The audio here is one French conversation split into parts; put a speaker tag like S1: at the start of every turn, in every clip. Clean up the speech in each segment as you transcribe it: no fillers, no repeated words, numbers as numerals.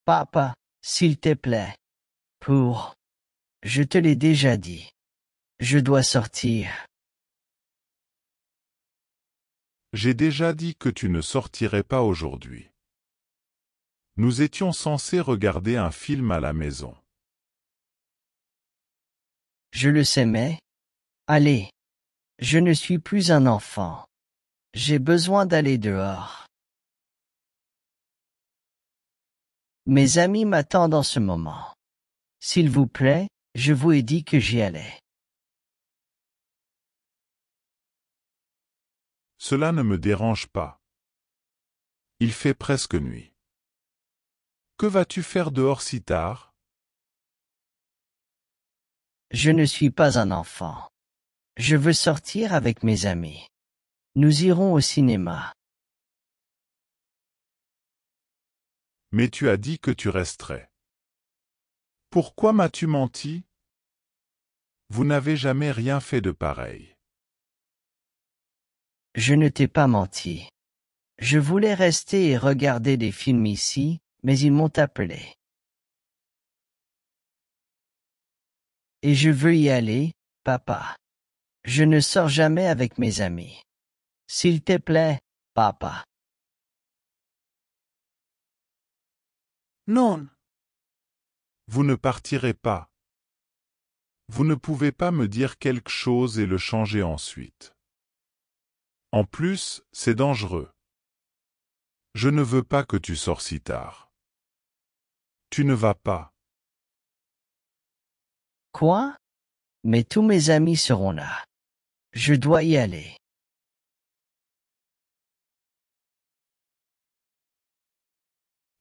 S1: Papa, s'il te plaît. Je te l'ai déjà dit. Je dois sortir.
S2: J'ai déjà dit que tu ne sortirais pas aujourd'hui. Nous étions censés regarder un film à la maison.
S1: Je le sais mais... Allez. Je ne suis plus un enfant. J'ai besoin d'aller dehors. Mes amis m'attendent en ce moment. S'il vous plaît, je vous ai dit que j'y allais.
S2: Cela ne me dérange pas. Il fait presque nuit. Que vas-tu faire dehors si tard?
S1: Je ne suis pas un enfant. Je veux sortir avec mes amis. Nous irons au cinéma.
S2: Mais tu as dit que tu resterais. Pourquoi m'as-tu menti? Vous n'avez jamais rien fait de pareil.
S1: Je ne t'ai pas menti. Je voulais rester et regarder des films ici, mais ils m'ont appelé. Et je veux y aller, papa. Je ne sors jamais avec mes amis. S'il te plaît, papa.
S3: Non.
S2: Vous ne partirez pas. Vous ne pouvez pas me dire quelque chose et le changer ensuite. En plus, c'est dangereux. Je ne veux pas que tu sors si tard. Tu ne vas pas.
S1: Quoi? Mais tous mes amis seront là. Je dois y aller.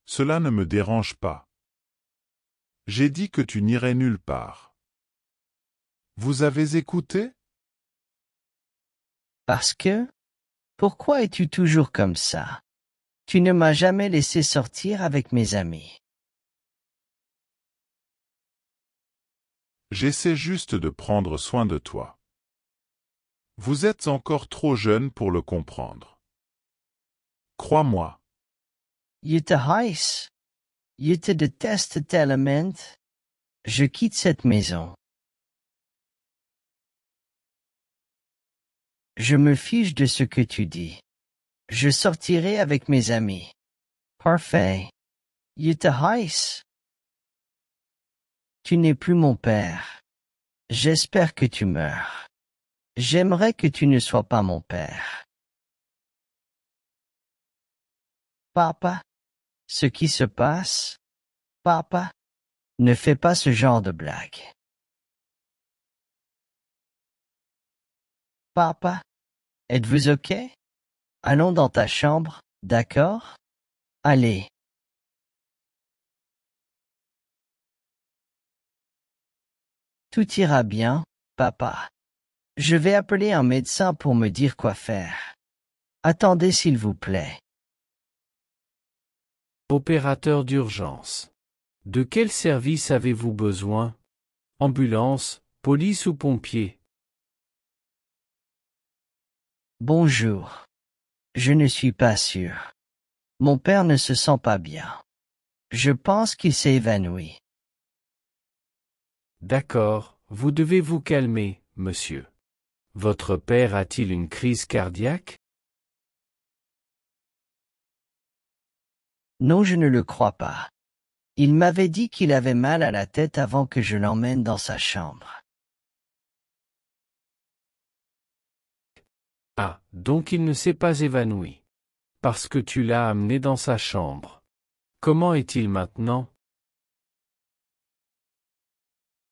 S2: Cela ne me dérange pas. J'ai dit que tu n'irais nulle part. Vous avez écouté?
S1: Parce que? Pourquoi es-tu toujours comme ça? Tu ne m'as jamais laissé sortir avec mes amis.
S2: J'essaie juste de prendre soin de toi. Vous êtes encore trop jeune pour le comprendre. Crois-moi.
S1: Je te haïs. Je te déteste tellement. Je quitte cette maison. Je me fiche de ce que tu dis. Je sortirai avec mes amis. Parfait. Je te haïs. Tu n'es plus mon père. J'espère que tu meurs. J'aimerais que tu ne sois pas mon père. Papa? Ce qui se passe? Papa? Ne fais pas ce genre de blague. Papa? Êtes-vous OK? Allons dans ta chambre, d'accord? Allez. Tout ira bien, papa. Je vais appeler un médecin pour me dire quoi faire. Attendez s'il vous plaît.
S4: Opérateur d'urgence. De quel service avez-vous besoin? Ambulance, police ou pompier?
S1: Bonjour. Je ne suis pas sûr. Mon père ne se sent pas bien. Je pense qu'il s'est évanoui.
S4: D'accord, vous devez vous calmer, monsieur. Votre père a-t-il une crise cardiaque?
S1: Non, je ne le crois pas. Il m'avait dit qu'il avait mal à la tête avant que je l'emmène dans sa chambre.
S4: Ah, donc il ne s'est pas évanoui. Parce que tu l'as amené dans sa chambre. Comment est-il maintenant?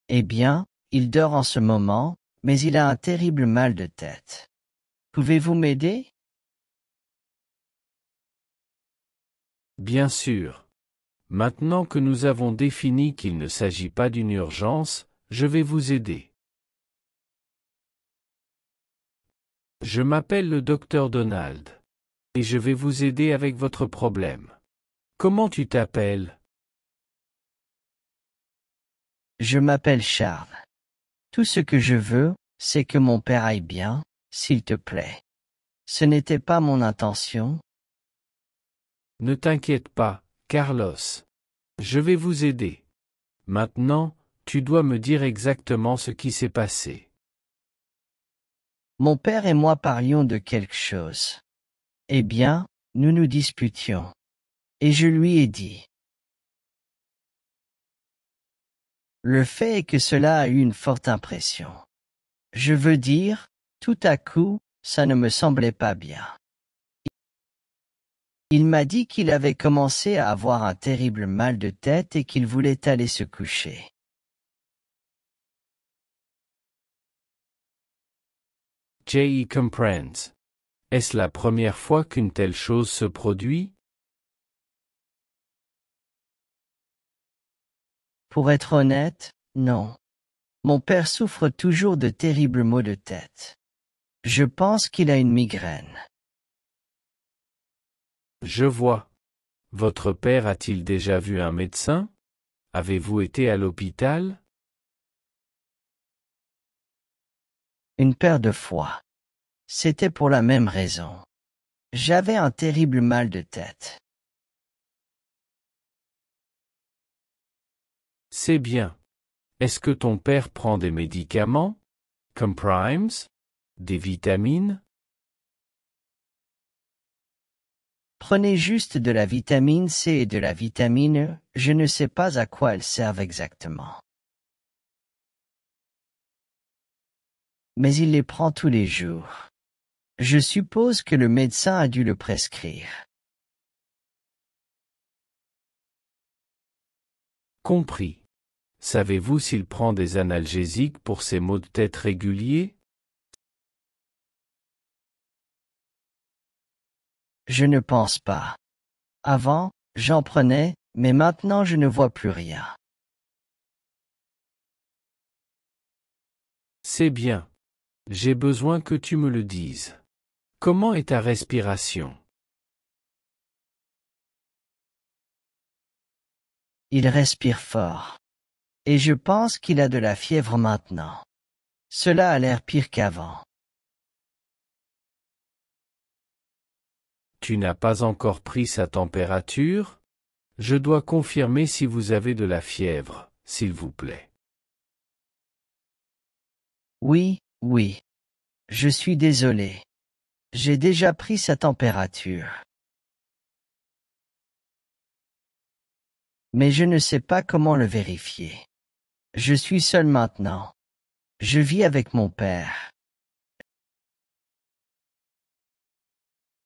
S1: Eh bien, il dort en ce moment, mais il a un terrible mal de tête. Pouvez-vous m'aider?
S4: Bien sûr. Maintenant que nous avons défini qu'il ne s'agit pas d'une urgence, je vais vous aider. Je m'appelle le docteur Donald. Et je vais vous aider avec votre problème. Comment tu t'appelles?
S1: Je m'appelle Charles. Tout ce que je veux, c'est que mon père aille bien, s'il te plaît. Ce n'était pas mon intention.
S4: Ne t'inquiète pas, Carlos. Je vais vous aider. Maintenant, tu dois me dire exactement ce qui s'est passé.
S1: Mon père et moi parlions de quelque chose. Eh bien, nous nous disputions. Et je lui ai dit. Le fait est que cela a eu une forte impression. Je veux dire, tout à coup, ça ne me semblait pas bien. Il m'a dit qu'il avait commencé à avoir un terrible mal de tête et qu'il voulait aller se coucher.
S4: J.E. comprends. Est-ce la première fois qu'une telle chose se produit?
S1: Pour être honnête, non. Mon père souffre toujours de terribles maux de tête. Je pense qu'il a une migraine.
S4: Je vois. Votre père a-t-il déjà vu un médecin? Avez-vous été à l'hôpital?
S1: Une paire de fois. C'était pour la même raison. J'avais un terrible mal de tête.
S4: C'est bien. Est-ce que ton père prend des médicaments? Comme Primes? Des vitamines?
S1: Prenez juste de la vitamine C et de la vitamine E, je ne sais pas à quoi elles servent exactement. Mais il les prend tous les jours. Je suppose que le médecin a dû le prescrire.
S4: Compris. Savez-vous s'il prend des analgésiques pour ses maux de tête réguliers?
S1: Je ne pense pas. Avant, j'en prenais, mais maintenant je ne vois plus rien.
S4: C'est bien. J'ai besoin que tu me le dises. Comment est ta respiration?
S1: Il respire fort. Et je pense qu'il a de la fièvre maintenant. Cela a l'air pire qu'avant.
S4: Tu n'as pas encore pris sa température? Je dois confirmer si vous avez de la fièvre, s'il vous plaît.
S1: Oui, oui. Je suis désolé. J'ai déjà pris sa température. Mais je ne sais pas comment le vérifier. Je suis seul maintenant. Je vis avec mon père.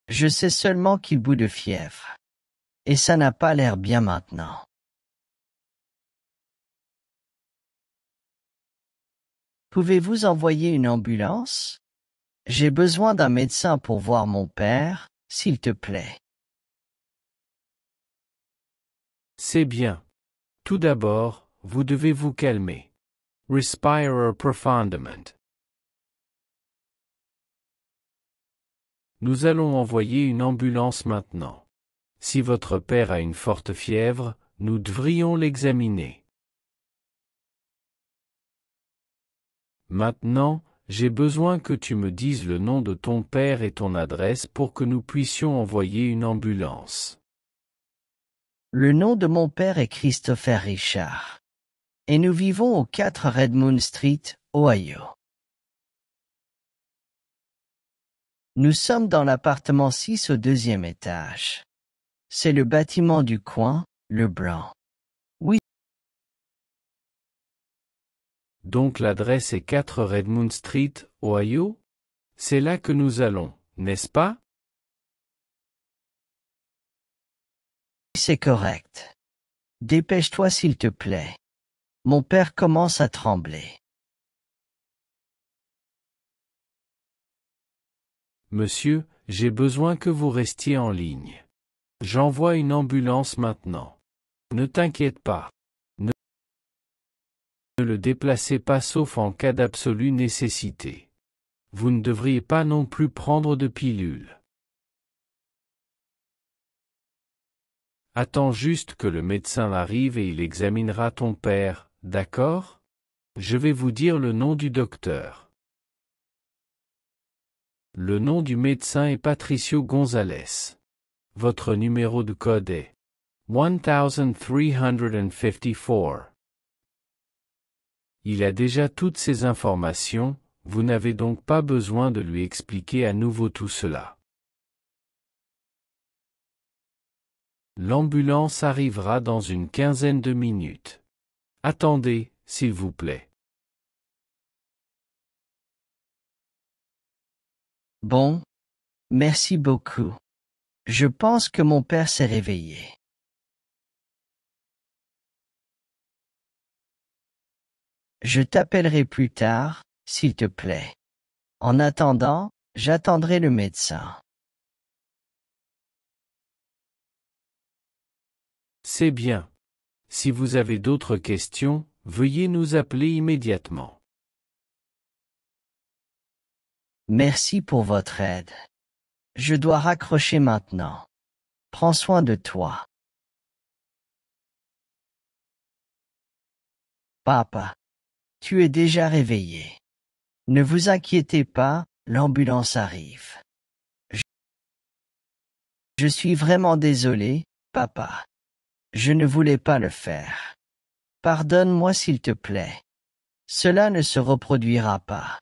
S1: Je sais seulement qu'il bout de fièvre. Et ça n'a pas l'air bien maintenant. Pouvez-vous envoyer une ambulance? J'ai besoin d'un médecin pour voir mon père, s'il te plaît.
S4: C'est bien. Tout d'abord, vous devez vous calmer. Respire profondément. Nous allons envoyer une ambulance maintenant. Si votre père a une forte fièvre, nous devrions l'examiner. Maintenant, j'ai besoin que tu me dises le nom de ton père et ton adresse pour que nous puissions envoyer une ambulance.
S1: Le nom de mon père est Christopher Richard. Et nous vivons au 4 Redmond Street, Ohio. Nous sommes dans l'appartement 6 au 2e étage. C'est le bâtiment du coin, le blanc. Oui.
S4: Donc l'adresse est 4 Redmond Street, Ohio? C'est là que nous allons, n'est-ce pas?
S1: C'est correct. Dépêche-toi s'il te plaît. Mon père commence à trembler.
S4: Monsieur, j'ai besoin que vous restiez en ligne. J'envoie une ambulance maintenant. Ne t'inquiète pas. Ne le déplacez pas sauf en cas d'absolue nécessité. Vous ne devriez pas non plus prendre de pilules. Attends juste que le médecin arrive et il examinera ton père, d'accord? Je vais vous dire le nom du docteur. Le nom du médecin est Patricio González. Votre numéro de code est 1354. Il a déjà toutes ces informations, vous n'avez donc pas besoin de lui expliquer à nouveau tout cela. L'ambulance arrivera dans une quinzaine de minutes. Attendez, s'il vous plaît.
S1: Bon. Merci beaucoup. Je pense que mon père s'est réveillé. Je t'appellerai plus tard, s'il te plaît. En attendant, j'attendrai le médecin.
S4: C'est bien. Si vous avez d'autres questions, veuillez nous appeler immédiatement.
S1: Merci pour votre aide. Je dois raccrocher maintenant. Prends soin de toi. Papa. Tu es déjà réveillé. Ne vous inquiétez pas, l'ambulance arrive. Je suis vraiment désolé, papa. Je ne voulais pas le faire. Pardonne-moi s'il te plaît. Cela ne se reproduira pas.